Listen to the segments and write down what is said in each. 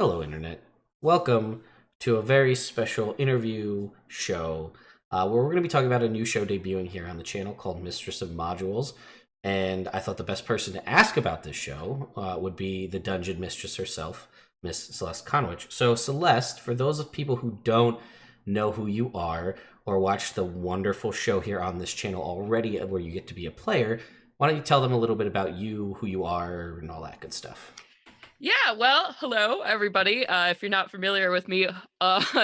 Hello, Internet. Welcome to a very special interview show where we're going to be talking about a new show debuting here on the channel called Mistress of Modules. And I thought the best person to ask about this show would be the dungeon mistress herself, Miss Celeste Conwich. So, Celeste, for those of people who don't know who you are or watch the wonderful show here on this channel already where you get to be a player, why don't you tell them a little bit about you, who you are, and all that good stuff? Yeah, well, hello, everybody. If you're not familiar with me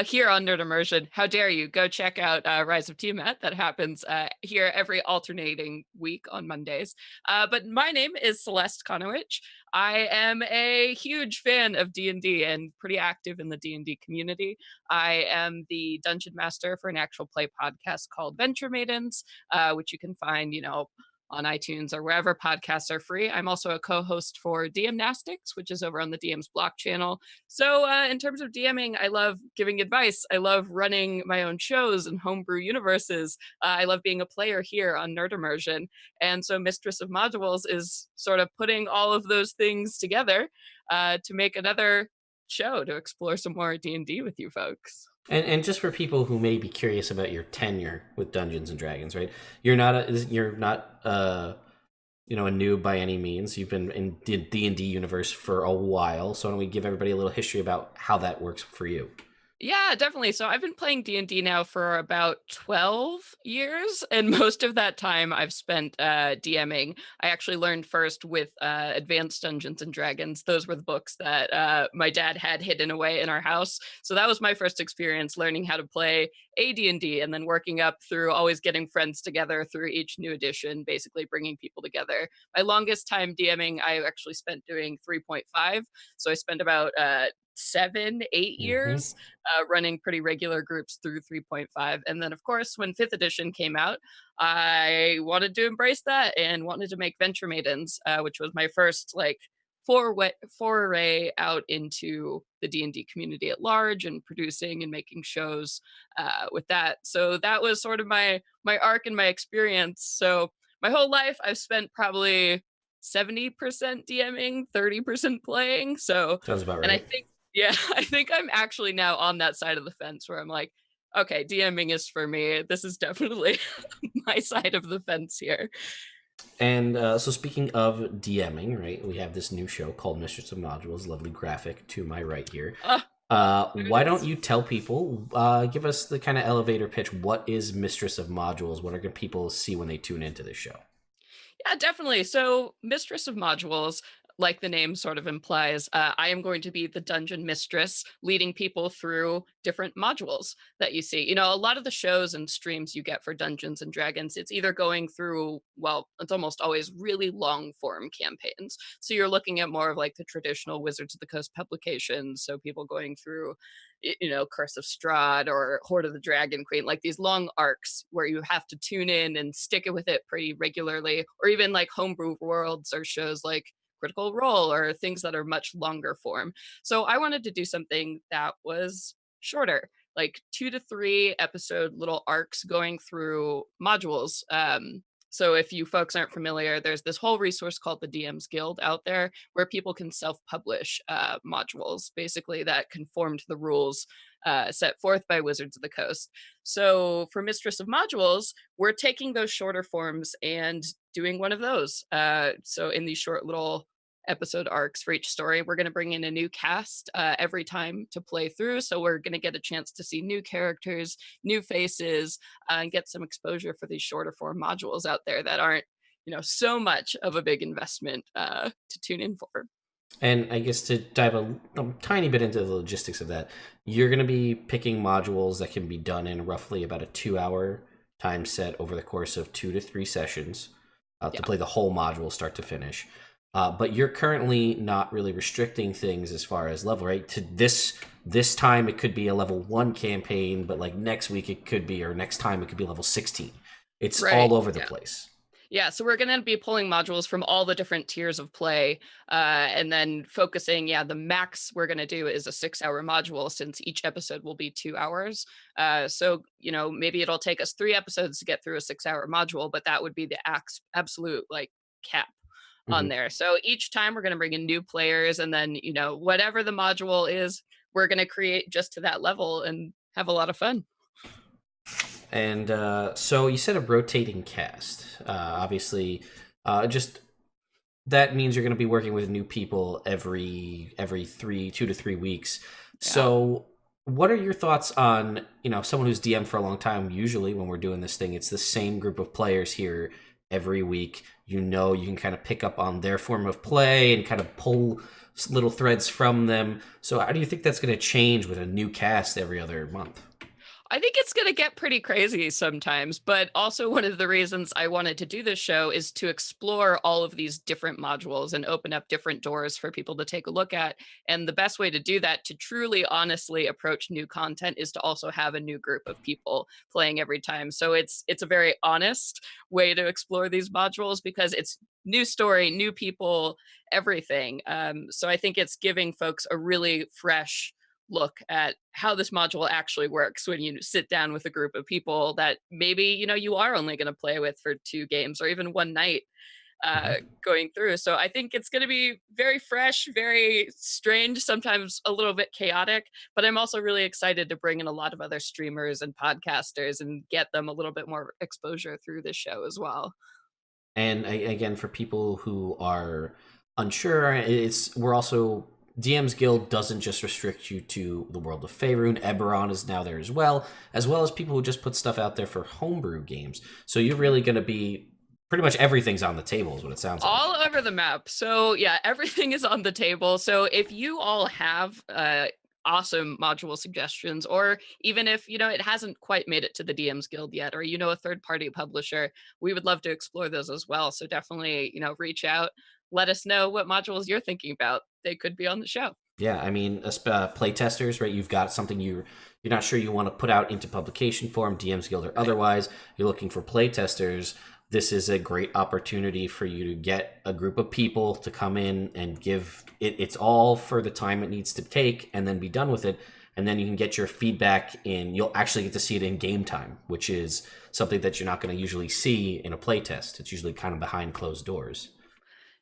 here on Nerd Immersion, how dare you go check out Rise of Tiamat. That happens here every alternating week on Mondays. But my name is Celeste Konowich. I am a huge fan of D&D and pretty active in the D&D community. I am the dungeon master for an actual play podcast called Venture Maidens, which you can find, on iTunes or wherever podcasts are free. I'm also a co-host for DMnastics, which is over on the DM's Block channel. So in terms of DMing, I love giving advice. I love running my own shows and homebrew universes. I love being a player here on Nerd Immersion. And so Mistress of Modules is sort of putting all of those things together to make another show to explore some more D&D with you folks. And just for people who may be curious about your tenure with Dungeons and Dragons, right? You're not a noob by any means. You've been in the D&D universe for a while. So why don't we give everybody a little history about how that works for you? Yeah, definitely. So I've been playing D&D now for about 12 years, and most of that time I've spent DMing. I actually learned first with Advanced Dungeons and Dragons. Those were the books that my dad had hidden away in our house. So that was my first experience learning how to play AD&D, and then working up through always getting friends together through each new edition, basically bringing people together. My longest time DMing I actually spent doing 3.5. So I spent about 7, 8 years running pretty regular groups through 3.5. And then, of course, when 5th edition came out, I wanted to embrace that and wanted to make Venture Maidens, which was my first foray out into the D&D community at large and producing and making shows with that. So that was sort of my arc and my experience. So my whole life I've spent probably 70% DMing, 30% playing. So, Sounds about and I right. think, yeah, I think I'm actually now on that side of the fence where I'm like, okay, DMing is for me. This is definitely my side of the fence here. And so speaking of DMing, right, we have this new show called Mistress of Modules, lovely graphic to my right here. Ah, there Why it don't is. you tell people, give us the kind of elevator pitch. What is Mistress of Modules? What are going people see when they tune into this show? Yeah, definitely. So, Mistress of Modules, like the name sort of implies, I am going to be the dungeon mistress leading people through different modules that you see. A lot of the shows and streams you get for Dungeons and Dragons, it's either going through, well, it's almost always really long form campaigns. So, you're looking at more of like the traditional Wizards of the Coast publications. So, people going through Curse of Strahd or Horde of the Dragon Queen, like these long arcs where you have to tune in and stick it with it pretty regularly, or even like homebrew worlds or shows like Critical Role or things that are much longer form. So I wanted to do something that was shorter, like 2 to 3 episode little arcs going through modules. So if you folks aren't familiar, there's this whole resource called the DM's Guild out there where people can self-publish modules, basically that conform to the rules set forth by Wizards of the Coast. So for Mistress of Modules, we're taking those shorter forms and doing one of those. So in these short little episode arcs for each story, we're going to bring in a new cast every time to play through. So we're going to get a chance to see new characters, new faces, and get some exposure for these shorter form modules out there that aren't, so much of a big investment to tune in for. And I guess to dive a tiny bit into the logistics of that, you're going to be picking modules that can be done in roughly about a 2 hour time set over the course of 2 to 3 sessions to Yeah. play the whole module start to finish. But you're currently not really restricting things as far as level, right? To this time, it could be a level 1 campaign, but like next week it could be, or next time it could be level 16. It's Right. all over the Yeah. place. Yeah, so we're going to be pulling modules from all the different tiers of play, and then focusing. Yeah, the max we're going to do is a 6 hour module since each episode will be 2 hours. So maybe it'll take us 3 episodes to get through a 6 hour module, but that would be the absolute like cap. on Mhm. there. So each time we're going to bring in new players, and then, whatever the module is, we're going to create just to that level and have a lot of fun. And so you said a rotating cast. Obviously, just that means you're going to be working with new people every 2 to 3 weeks. Yeah. So, what are your thoughts on someone who's DM for a long time? Usually, when we're doing this thing, it's the same group of players here every week. You can kind of pick up on their form of play and kind of pull little threads from them. So, how do you think that's going to change with a new cast every other month? I think it's going to get pretty crazy sometimes, but also one of the reasons I wanted to do this show is to explore all of these different modules and open up different doors for people to take a look at. And the best way to do that, to truly honestly approach new content, is to also have a new group of people playing every time. So it's a very honest way to explore these modules because it's new story, new people, everything. So I think it's giving folks a really fresh look at how this module actually works when you sit down with a group of people that maybe you are only going to play with for 2 games or even one night going through. So I think it's going to be very fresh, very strange, sometimes a little bit chaotic, but I'm also really excited to bring in a lot of other streamers and podcasters and get them a little bit more exposure through this show as well. And again, for people who are unsure, it's we're also DM's Guild doesn't just restrict you to the world of Faerun. Eberron is now there as well as people who just put stuff out there for homebrew games. So you're really going to be pretty much everything's on the table, is what it sounds like. All over the map. So yeah, everything is on the table. So if you all have awesome module suggestions, or even if it hasn't quite made it to the DMs Guild yet, or a third party publisher, we would love to explore those as well. So definitely reach out, let us know what modules you're thinking about. They could be on the show. Yeah, I mean, play testers, right? You've got something you're not sure you want to put out into publication form, DM's Guild or Right. otherwise. You're looking for play testers. This is a great opportunity for you to get a group of people to come in and give it. It's all for the time it needs to take, and then be done with it. And then you can get your feedback in. You'll actually get to see it in game time, which is something that you're not going to usually see in a play test. It's usually kind of behind closed doors.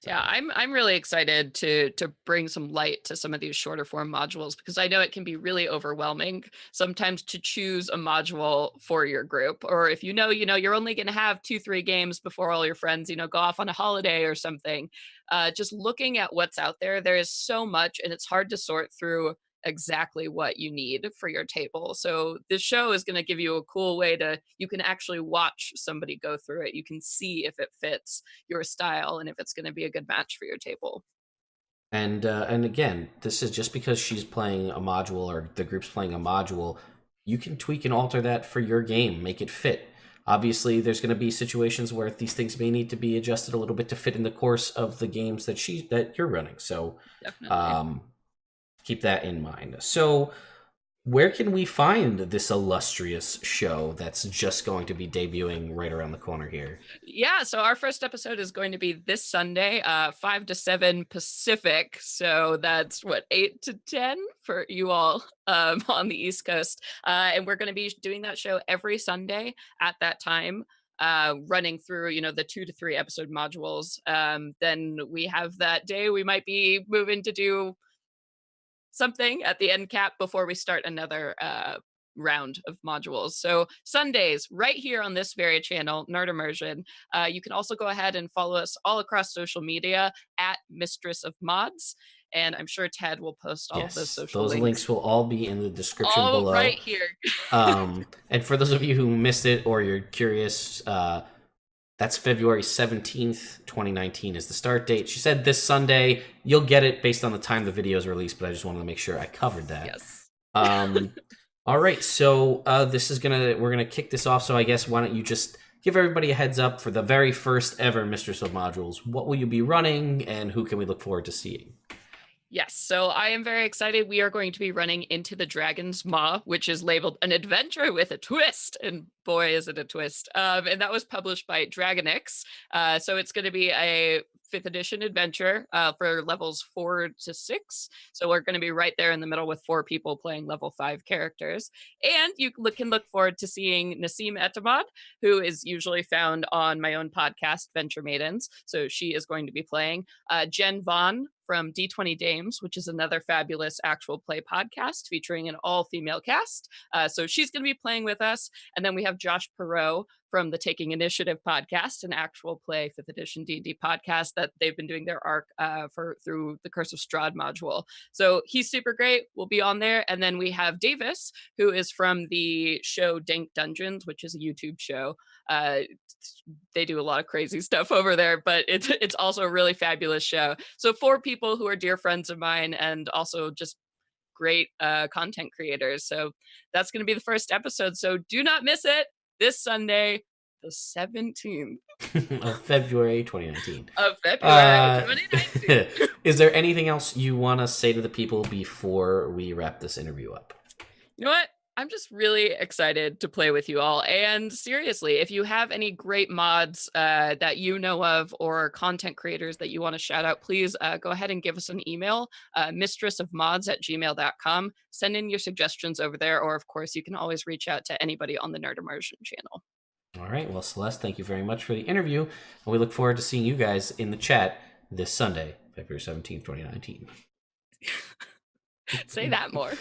Yeah, So. I'm really excited to bring some light to some of these shorter form modules because I know it can be really overwhelming sometimes to choose a module for your group. Or if you're only going to have 2-3 games before all your friends go off on a holiday or something. Just looking at what's out there, there is so much, and it's hard to sort through exactly what you need for your table. So this show is going to give you a cool way to you can actually watch somebody go through it. You can see if it fits your style and if it's going to be a good match for your table. And again, this is just because she's playing a module or the group's playing a module, you can tweak and alter that for your game, make it fit. Obviously, there's going to be situations where these things may need to be adjusted a little bit to fit in the course of the games that you're running. So Definitely. um, keep that in mind. So where can we find this illustrious show that's just going to be debuting right around the corner here? Yeah, so our first episode is going to be this Sunday, 5 to 7 Pacific. So that's what, 8 to 10 for you all on the East Coast. And we're going to be doing that show every Sunday at that time, running through, the 2 to 3 episode modules. Then we have that day, we might be moving to do something at the end cap before we start another round of modules. So Sundays, right here on this very channel, Nerd Immersion. You can also go ahead and follow us all across social media at Mistress of Mods. And I'm sure Ted will post all of those Yes, social those links links will all be in the description all right below. here. And for those of you who missed it or you're curious, that's February 17th, 2019 is the start date. She said this Sunday. You'll get it based on the time the video is released, but I just wanted to make sure I covered that. Yes. Um, all right, so we're gonna kick this off. So I guess why don't you just give everybody a heads up for the very first ever Mistress of Modules? What will you be running, and who can we look forward to seeing? Yes, so I am very excited. We are going to be running Into the Dragon's Maw, which is labeled an adventure with a twist. And boy, is it a twist. And that was published by Dragonix. So it's going to be a 5th edition adventure for levels 4 to 6. So we're going to be right there in the middle with 4 people playing level 5 characters. And you can look forward to seeing Nassim Etamad, who is usually found on my own podcast, Venture Maidens. So she is going to be playing. Jen Vaughn from D20 Dames, which is another fabulous actual play podcast featuring an all-female cast. So she's going to be playing with us. And then we have Josh Perot from the Taking Initiative podcast, an actual play 5th edition D&D podcast that they've been doing their arc through the Curse of Strahd module. So he's super great. We'll be on there. And then we have Davis, who is from the show Dank Dungeons, which is a YouTube show. They do a lot of crazy stuff over there, but it's also a really fabulous show. So 4 people who are dear friends of mine and also just great content creators. So that's going to be the first episode. So do not miss it this Sunday, the 17th of February 2019. Of February 2019. Is there anything else you want to say to the people before we wrap this interview up? You know what? I'm just really excited to play with you all. And seriously, if you have any great mods that you know of or content creators that you want to shout out, please go ahead and give us an email, mistressofmods@gmail.com. Send in your suggestions over there. Or, of course, you can always reach out to anybody on the Nerd Immersion channel. All right. Well, Celeste, thank you very much for the interview. And we look forward to seeing you guys in the chat this Sunday, February 17th, 2019. Say that more.